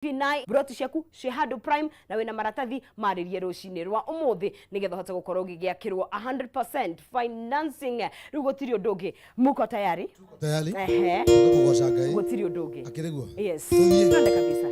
Pinai broti ciaku Shehado Prime na wina maratathi maririe rucini rwa umuthi nigetha hote gukorwo gigiakirwo 100% financing rugotiri undugi muko tayari kugosha Ngai gutiri undugi akiriguo yes twende kabisa.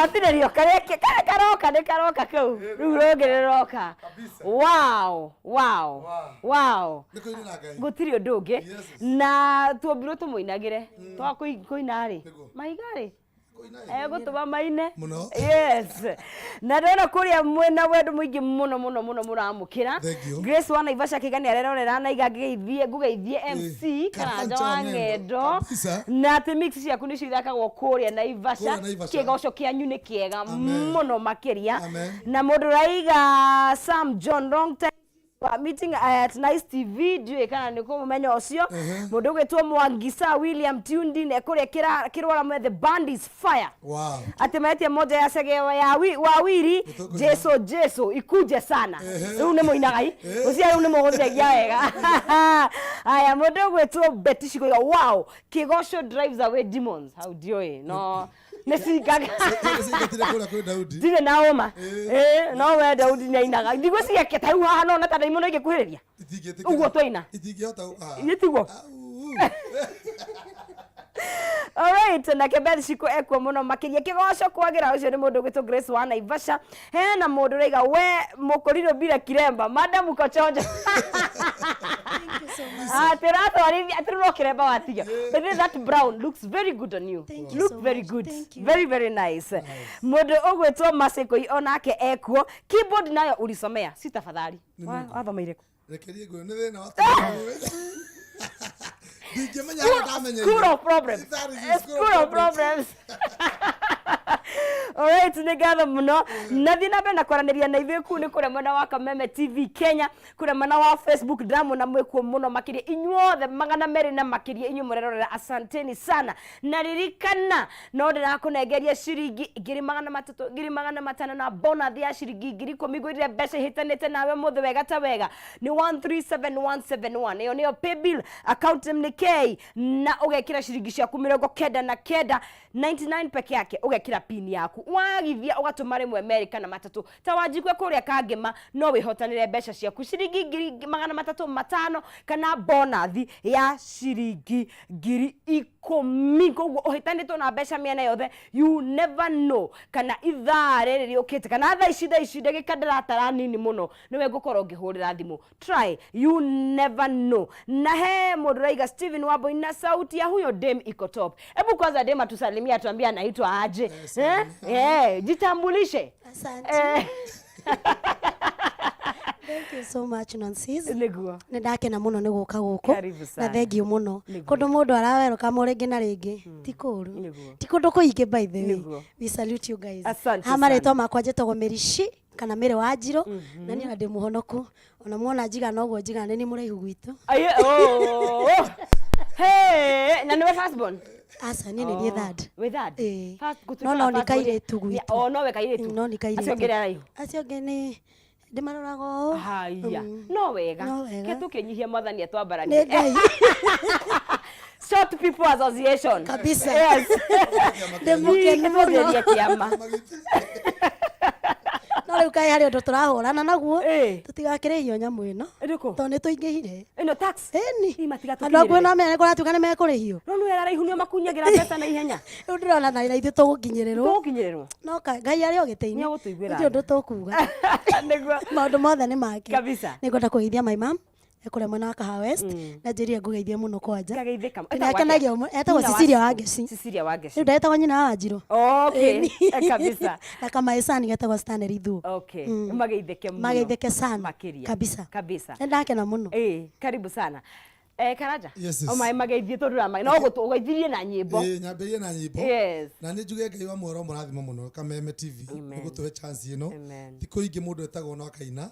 Gatinerio kareke karoka ne karoka kau. Rurogereroka. Wow. Gutirio ndugi na tuombirwo tumuinagire. Twa kuina ri. Maigari. Gutuma maine. Yes. Na ndona kuria mwena wendu muingi muno muramukira. Grace wa Naivasha kigani arerorera na igageithie ngugeithie MC Karanja wa Ng'endo. Na te mix cia kuni cithakagwo kuria Naivasha. Kigoco kianyu ni kiega muno makiria. Na mundu raiga Sam John long time meeting at Nice TV juu kana niko mumenya ucio mundu gwetwo Mwangisa William Tundi ne kure kirwara mwe the band is fire. Wow. Atimetie moja ya sege ya wawiri Jeso ikuje sana. Riu ne moinagai ucia riu ne mogothegia wega. Aya mundu gwetwo Betishigo wow Kigoco drives away demons. How do you no nesigaga dire naoma no we Daudi ni ainaga ndigo ciaketa riu haha no na tada imono igikuhiriria uguo twaina itigwo Alright, na kebeli shiko ekwo muno makiria Kigoco kwagira ucio ni mundu gwitwo Grace wa Naivasha na mundu reiga we mukoriro bila kiremba madam Kochonjo. Thank you so much. Tirato kiremba watiga. But that brown looks very good on you. Look so very good. Very nice. Mundu ogwetwo Maseko onake ekwo keyboard nayo ulisomea si tafadhali. Wathomeire ku. Rekerie go ne thina wa School of problems. Alright, nigatho muno nathina bena kwaraniria na ithuĩ kuu ni kure mwena wa Kameme TV Kenya kure mwena wa Facebook drama na mwekuo muno makiria inyuothe magana meri na makiria inyu murerorera asanteni sana na ririkana no ndirakunengeria ciringi 3,300 na bonus ya ciringi 10,000 gwirire mbeca hitanite nawe muthe wega ta wega ni 137171 iyo niyo pay bill account ni K na ugekira ciringi ciaku 99 99 peke yake ugekira pin yaku wagithia ugatuma rimwe America na matatu ta wajikwe kuria kangema no wihotanire mbeca ciaku ciringi 305 kana bonus ya ciringi 10,000 koguo uhitanitwo na mbeca miena yothe you never know kana ithare riokite kana tha ici ndagika ndiratara nini muno niwe ngukorwo ngihurira thimu try you never know na he mundu raiga Steven Wambui na sauti ya huyo dem iko top. Hebu kwanza dem atusalimia atuambia anaitwa aje. Jitambulishe. Asante. Thank you so much Nancy's. Niguo. Ndakena muno ni guka guku. Na thank you muno. Kundu mundu araweruka mu ringi na ringi. Ti kuru. Ti kundu kuingi by the way. We salute you guys. Hamaretwa makwa jetagwo Merishi kana Mere wa Njiro na ni ndi muhonoku. Ona muona njiga noguo njiga ni muraihu gwitu. Hey, na niwe first born. Asa nini ni third. We third. No ni kaire tu gwitu. No we kaire tu. No ni kaire. Aciongera raihu. Aciongene ndimarorago. Haya. No wega. Ketu kinyihia mwathani atwambarani. Short People Association. Kabisa. Yes. Demuke no kiama. No riu kai hari undu turahurana naguo tutigakire iyo nyamu ino to ni tuingihire ino tax ni matigatukiire andu kwena mene kuratuka ni mekurihio no no era ihunio makunyagira pesa na ihenya riu ndirona na ithu tugukinyirirwo no ngai ari ogiteini nigutuiguira ndio ndu tukuga niguo maundu mothe ni maki kabisa ningwenda kugeithia my mom ekure mwena wa Kaha West na njiria ngugeithia muno kwanja ngageithika ndakenagio etagwo Cecilia Wangeci riu ndetagwo nyina wa Njiro okay kabisa na kama esani getagwo Stanley Thu okay mageithike sana kabisa ndakena muno karibu sana Karanja my mageithie tondurama no gutugeithirie na nyimbo nyambirie na nyimbo yes na ni njuge ngai wa mworo murathimo muno Kameme TV gutuhe chance ino tiko ingi mundu etagwo no akaina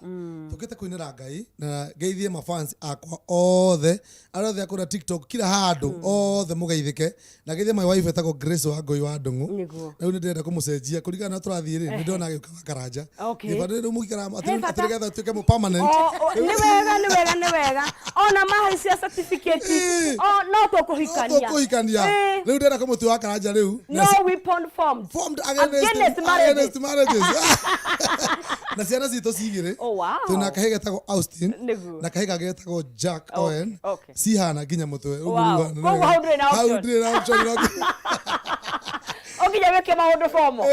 tukite kuinira ngai na geithie ma fans akwa othe arothe akura TikTok kila handu othe mugeithike na geithie my wife etagwo Grace wa Ngoi wa Ndungu na ni ndenda kumucenjia kurigana na turathie ri ni ndona gika Karanja ibado ri mukikara atirigetha tuke mu permanent ni wega ona mahali siasa certificate no tukuhikania riu ndenda kumutu wa Karanja riu no weapon formed against marriages na ciana citu cigire tuna kahega tago Austin na kahega getagwo Jack Owen cihana nginya mutwe uguruwa Okinya weke maundu fomo.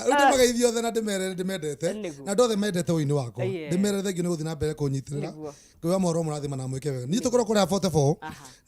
Utumaga ithiothe na ndimendete. Na ndothe mendete uini wakwa. Ndimere thengi ni guthi na mbere kunyitirira. Kwa moro murathima na mwike wega. Ni tukoro kuria 44.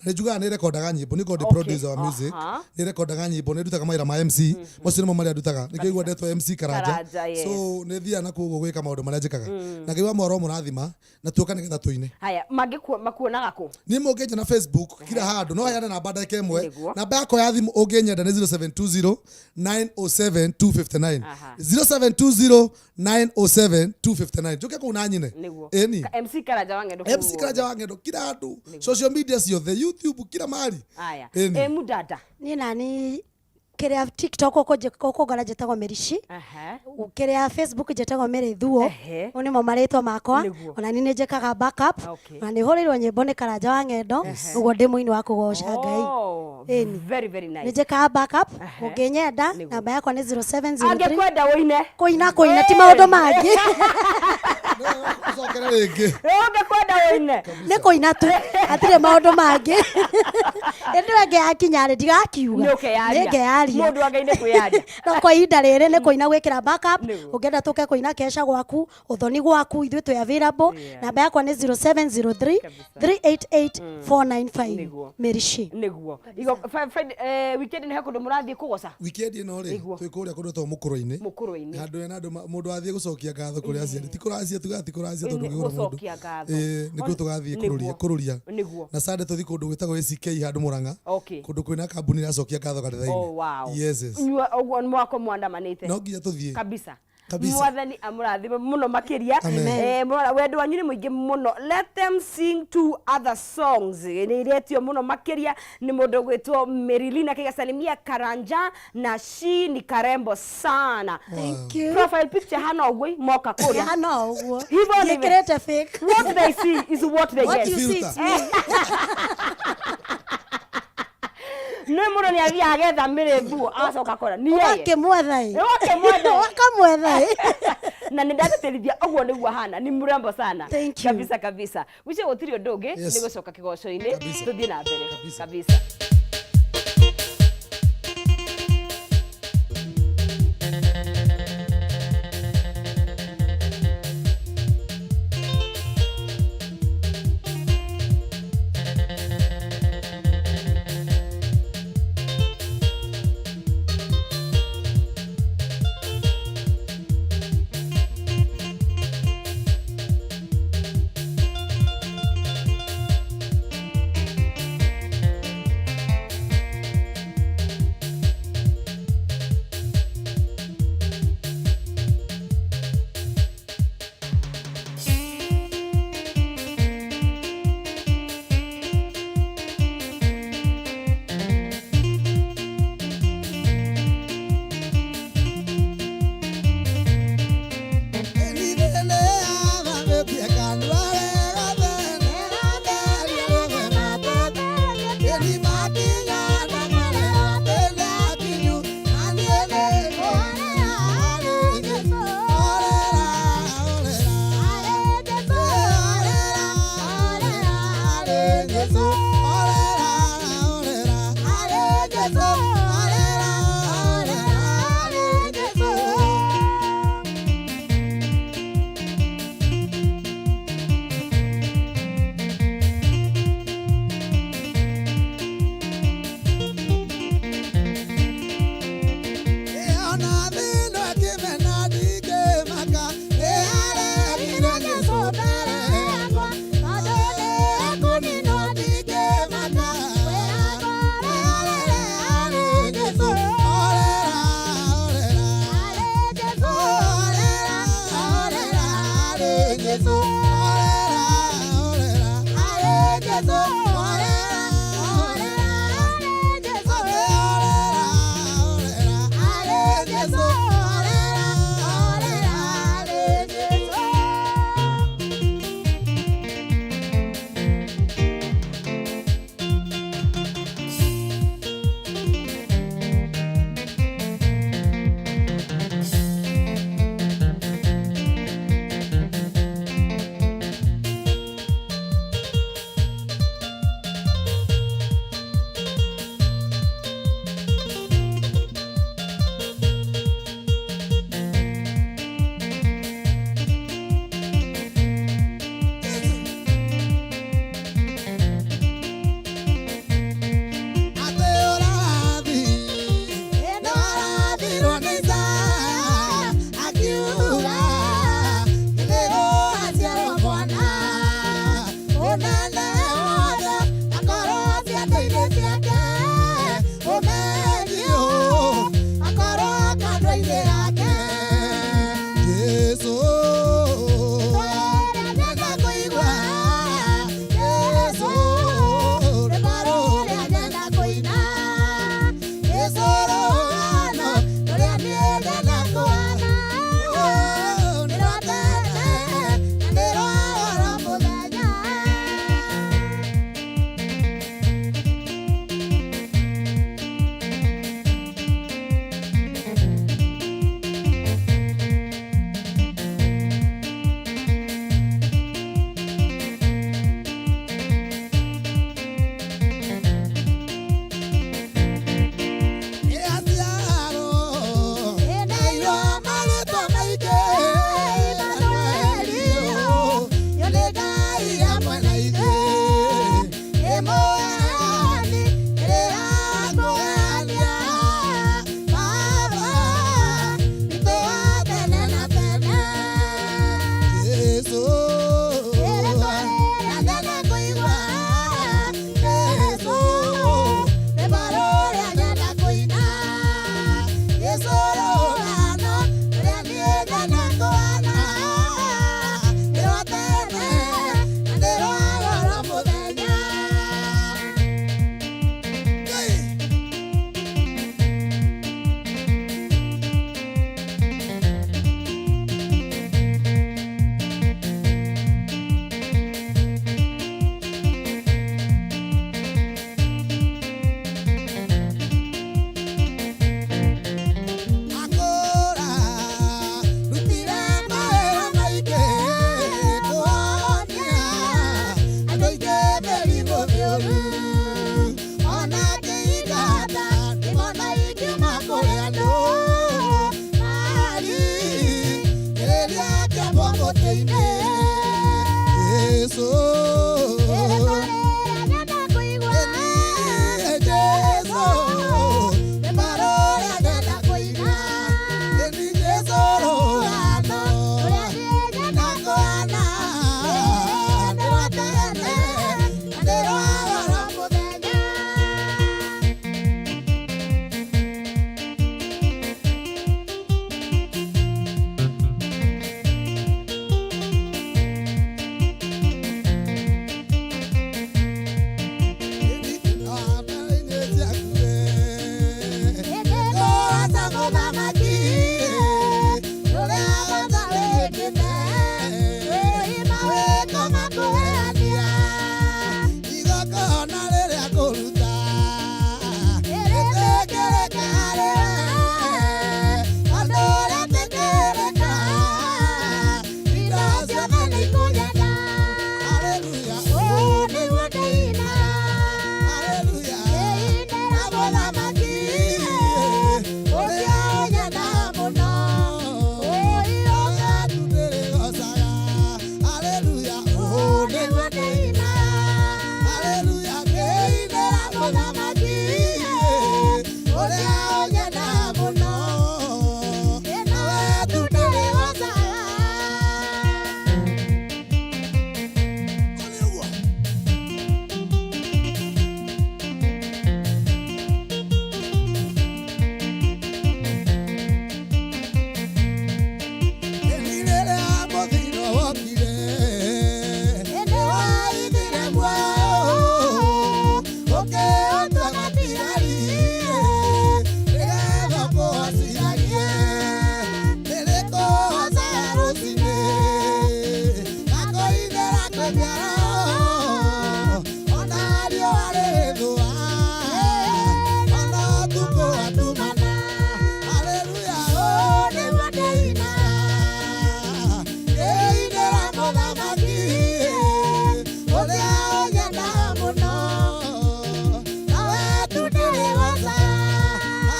Na njuga ni recordaga nyimbo ni called producer wa music. Ni recordaga nyimbo ni ndutaga maira ma MC. Mocio nimo maria ndutaga. Ni kigwa ndetwo MC Karanja. So ni thia na kugo gwika maundu maria njikaga. Na kiwa moro murathima na tuoka ni getha tuine. Haya makuonaga ku. Ni mungeje na Facebook kila handu no hayana namba ndake imwe. Namba yako ya thimu ungenyenda ni 0720 907 259. 0720 907 259. Njuke ku na nyine. Eni. MC Karanja wangendo. MC Karanja wangendo kila handu. Social media ciothe YouTube kila mahali. Haya. Mudada. Ni nani kiria TikTok ukugora jetagwo Merishi. Ukiria Facebook jetagwo Meri Thuo. Oni mo maritwa makwa. Ona ni njekaga backup. Na ni horirwo nyimbo ni Karanja wangendo. Ugo ndi muini wa kugoca Ngai. Very very nice. Ni njekaga backup. Unginyenda namba yakwa ni 0703. Angekwenda woine. Kuina ti maundu mangi. Ungekwenda woine. Ni kuina tu. Atire maundu mangi. Endo enge akinya ri ndigakiuga. Ngeyaria. Mundu angeine kuyaria. No kwa ihinda riri ni kuina gwikira backup. Ungenda tuke kuina kesha gwaku, uthoni gwaku ithuĩ twĩ available. Namba yakwa ni 0703 388 495. Merishi. Niguo. Weekend ni hakundu murathie kugoca. Weekend ino ri twikuria kundu to mukuro-ini. Mukuro-ini. Handu ena andu mundu athie gucokia ngatho kuri aciari. Tikuracia tugati tondu ngigura mundu. Gucokia ngatho. Nikuo tugathie kururia. Niguo. Na Sunday tuthi kundu gwitagwo ACK handu Murang'a. Kundu kwina kambuni iracokia ngatho kanitha-ini. Oh wow. Yes. Uguo mwako mwandamanite. No nginya tuthie. Kabisa. Mwathani amurathime muno makiria. Wendo wanyu ni muingi muno. Let them sing two other songs. Ni iretio muno makiria ni mundu gwitwo Merilina kigasalimia Karanja na she ni karembo sana. Thank you. Profile picture hana ogwe moka kuria. Hana ogwo. Hivyo ni create a fake. What they see is what they get. What you see is me. No muro ni agia agetha mirebu acoka kora ni yeye wakimwethai na nindateterithia ogwo niguo hana ni murembo sana kabisa wicio gutiri undu ungi ni gucoka kigoco-ini tuthie na mbere kabisa.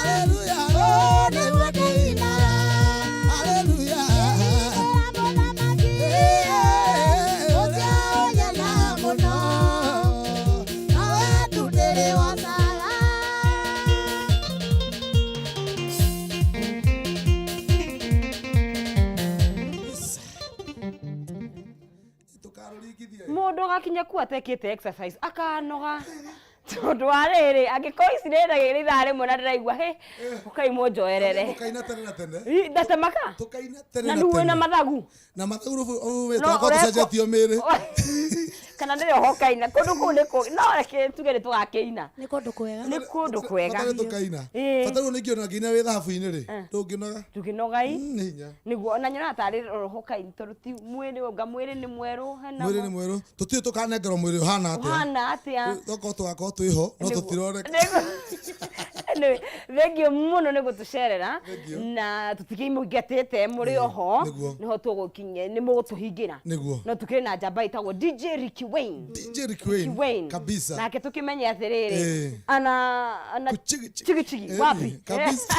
Hallelujah. Oh, never kaina. Hallelujah. Mundu gakinya ku atekite exercise akanoga tondu ariri angikoo ici nĩ ndagĩra ithaa rĩmwe na ndĩraigua he ũkaimwo njoerere tukaina tene na tene ndatemaka tukaina tene na na tene na mathagu na mathagu wetwa tucenjetie mĩrĩ kana ndĩrĩ hokaina kũndũ kũu nĩ no reke tuge nĩ tũgakĩina nĩ kũndũ kwega nĩ kũndũ kwega batarĩ tukaina batarĩ ũnĩngĩona nginya wĩ thabu-inĩ rĩ ndũngĩnoga tũkĩnogai hinya nĩguo na nyona tarĩ hokaina tondũ ti mwĩrĩ nĩ mwerũ hena mwĩrĩ nĩ mwerũ tũtirĩ tũkanengerwo mwĩrĩ ũhana atĩa thoko tũgakorwo twĩho no tũtiroreka thengio mũno nĩ gũtũcerera na tũtikĩmũingatĩte mũrĩ oho nĩho tũgũkinya nĩ mũgũtũhingĩra no tũkĩrĩ na njamba ĩtagwo DJ Ricky Wayne kabisa nake tũkĩmenye atĩrĩrĩ ana chigi wapi kabisa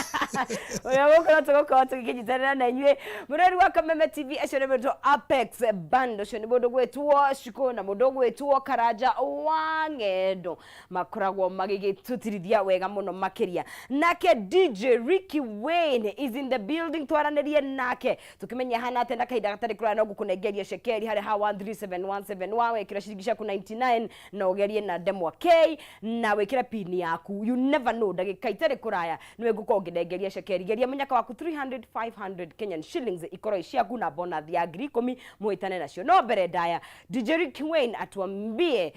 ũrĩa gũkorwo tũgĩkĩnyitanĩra na inyuĩ mũrori wa Kameme TV acio nĩ mũndũ Apex Band ũcio nĩ mũndũ gwĩtwo Shiko na mũndũ gwĩtwo Karanja wa Ng'endo makoragwo magĩgĩtũtirithia wega mũno makĩria nake DJ Ricky Wayne is in the building twaranĩrie nake tũkĩmenya hana atĩ na kahinda gatarĩ kũraya no gũkũnengeria cekeri harĩ ha 137171 wekĩra ciringi ciaku 99 na ũgerie na ndemwa K na wekĩra pin yaku you never know ndagĩka itarĩ kũraya nĩwe ngũkorwo ngĩnengeria cekeri geria mũnyaka waku 300 500 Kenyan shillings ikorwo ciaku na bonus ya 10,000 mũhĩtane nacio no mbere ndaya DJ Ricky Wayne atuambie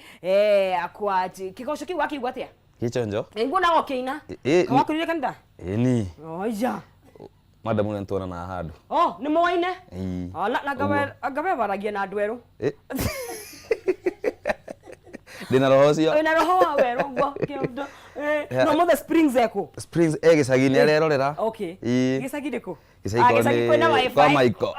akwati kĩgoco kĩu akĩigua atĩa Kichonjo. Ngona okĩina. Kawakurire kanitha? Ni. Oja. Madamu nĩ ntona na handũ. Oh, nĩ moine? Na gabe baragia na andũ erũ. Ndina roho cio. Ina roho wa werũ ngo kĩondo. No mother Springs eko. Springs gĩcagi-inĩ arerorera. Okay. Gĩcagi rĩkũ? Gĩcagi kwĩna wifi. Kwa Michael.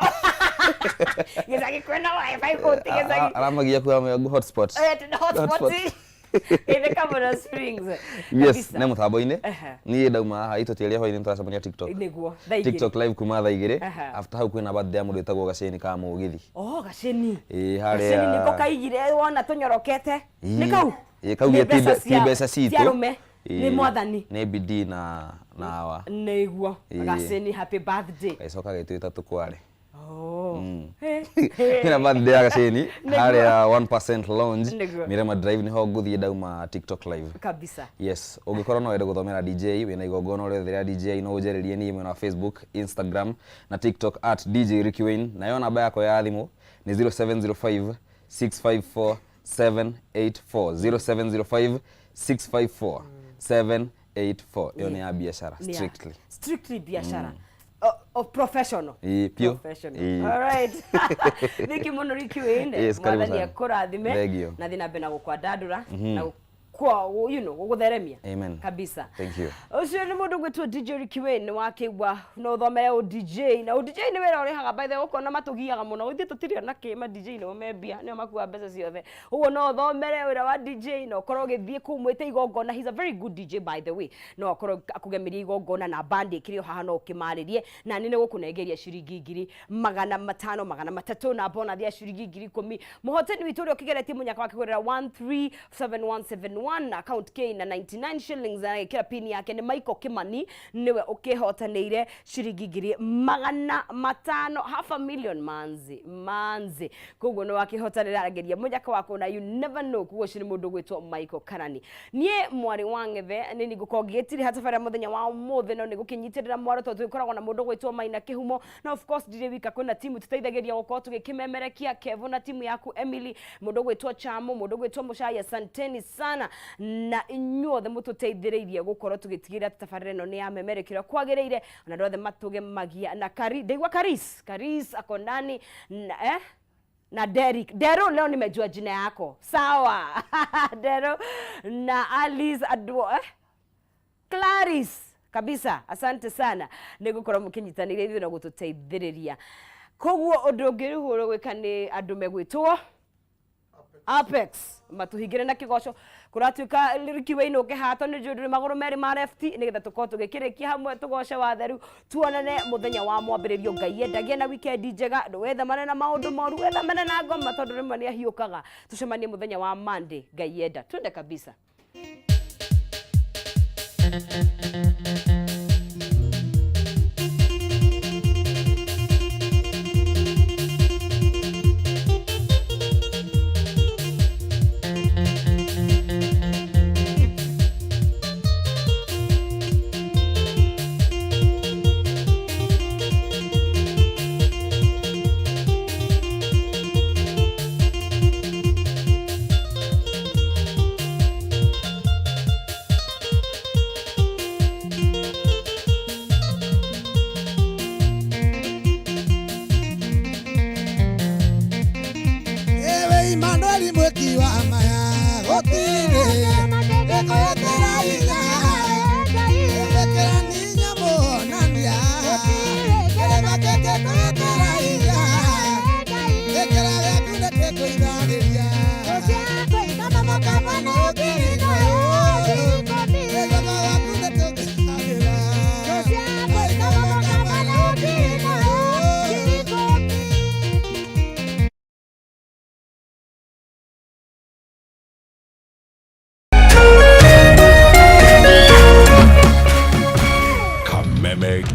Gĩcagi kwĩna wifi kũti gĩcagi. Aramagia kwa hotspot. Hotspot. Ine Kameme Springs. Yes, nĩ mũtambo-inĩ. Niĩ ndauma haha itũtĩria hwainĩ tũracemania TikTok. Nĩguo. TikTok live kuma thaa 2. After hau kwĩna birthday ya mũndũ wĩtagwo Gaceni ka Mũgithi. Oh, Gaceni. Harĩa. Gaceni nĩko kaigire wona tũnyorokete. Nĩ kau. Kaugire ti mbeca citũ. Nĩ mwathani. Nĩ bidii na awa. Nĩguo. Gaceni happy birthday. Gaicoka gaitwĩta tũkware. Oh. Kina birthday ya Gaceni harĩa 1% lounge Mirema Drive niho ngũthiĩ ndauma TikTok live kabisa. Yes, ũngĩkorwo no wende gũthomera DJ wĩna igongona ũrĩa rĩa DJ no ũnjarĩrie niĩ mwena wa Facebook, Instagram na TikTok @DJ Ricky Wayne na yo namba yako ya thimũ nĩ 0705 654 784 0705 654 784 yo nĩ ya biashara strictly biashara. Of professional. Professional. All right. Ricky muno Ricky Wayne. Mwathani akũrathime na thina mbena gũkwandandũra na kwa gũgũtheremia kabisa. Thank you. Ucio nĩ mũndũ gwĩtwo DJ Ricky Wayne wakĩigua no ũthomere DJ na DJ nĩ wĩra ũrĩhaga by the way ũkona matũgiaga mũno gũthiĩ tũtirĩ na kĩma DJ nĩ ũmembia nĩ makuua mbeca ciothe ũguo no ũthomere wĩra wa DJ na ũkorwo ũgĩthiĩ kũu mwĩte igongona. He's a very good DJ by the way no ũkorwo akũgemirie igongona na band ĩkĩrĩ haha no ũkĩmarĩrie na nĩ gũkũnengeria ciringi 500 300 na bonus ya ciringi 10,000. Mũhotani witũ ũrĩa ũkĩgeretie mũnyaka wa kĩgũrĩra 137171 na account K na 99 shillings na kila pin yake ni Michael Kimani niwe ukihotanĩire ciringi 500,000 500,000 koguo no wakihotanĩra arageria mũnyaka wako na you never know koguo ciri mũndũ gwĩtwo Michael Karani. Nie mwari wa Ng'ethe ni nigukorwo ngĩtiri hatafara mũthenya wa ũmũthĩ no nĩgũkĩnyitirĩra mwaro tondũ tũkoragwo na mũndũ gwĩtwo Maina Kĩhumo na of course DJ Wika kwĩna timu tũteithagĩria gũkorwo tũgĩkĩmemerekia Kevo na timu yaku Emily mũndũ gwĩtwo Chamo mũndũ gwĩtwo Mushaya. Asanteni sana na inyuothe mũtũteithĩrĩirie gũkorwo tũgĩtigĩra tabarĩra ĩno nĩ ya memerekĩra kwagĩrĩire na andũ othe matũgemagia na ndaigua Karis ako ndani na Derek Dero leo nimejua jina yako sawa. Dero na Alice Adwo Clarice kabisa. Asante sana nĩgũkorwo mũkĩnyitanĩire ithuĩ na gũtũteithĩrĩria koguo ũndũ ũngĩ rĩu gwĩka nĩ andũ megwĩtwo Apex matuhingire na kigoco kuratuika Ricky Wayne ukihato ni Jordan maguru meri ma left nigetha tukorwo tugikirikia hamwe tugoce watheru tuonane muthenya wa mwambiririo Ngai endagie na weekend njega wethamane na maundu moru wethamane na ngoma tondu rimwe ni ahiukaga tucemanie muthenya wa Monday Ngai enda twende kabisa.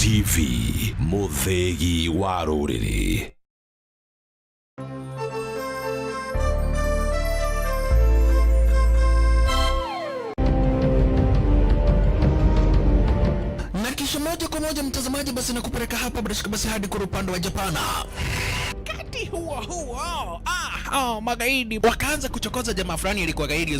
TV Muthegi wa Rũrĩrĩ. Na kisha moja kwa moja mtazamaji, basi nakupeleka hapa basi hadi kwa upande wa Japana. Kati huo magaidi wakaanza kuchokoza jamaa fulani alikuwa gaidi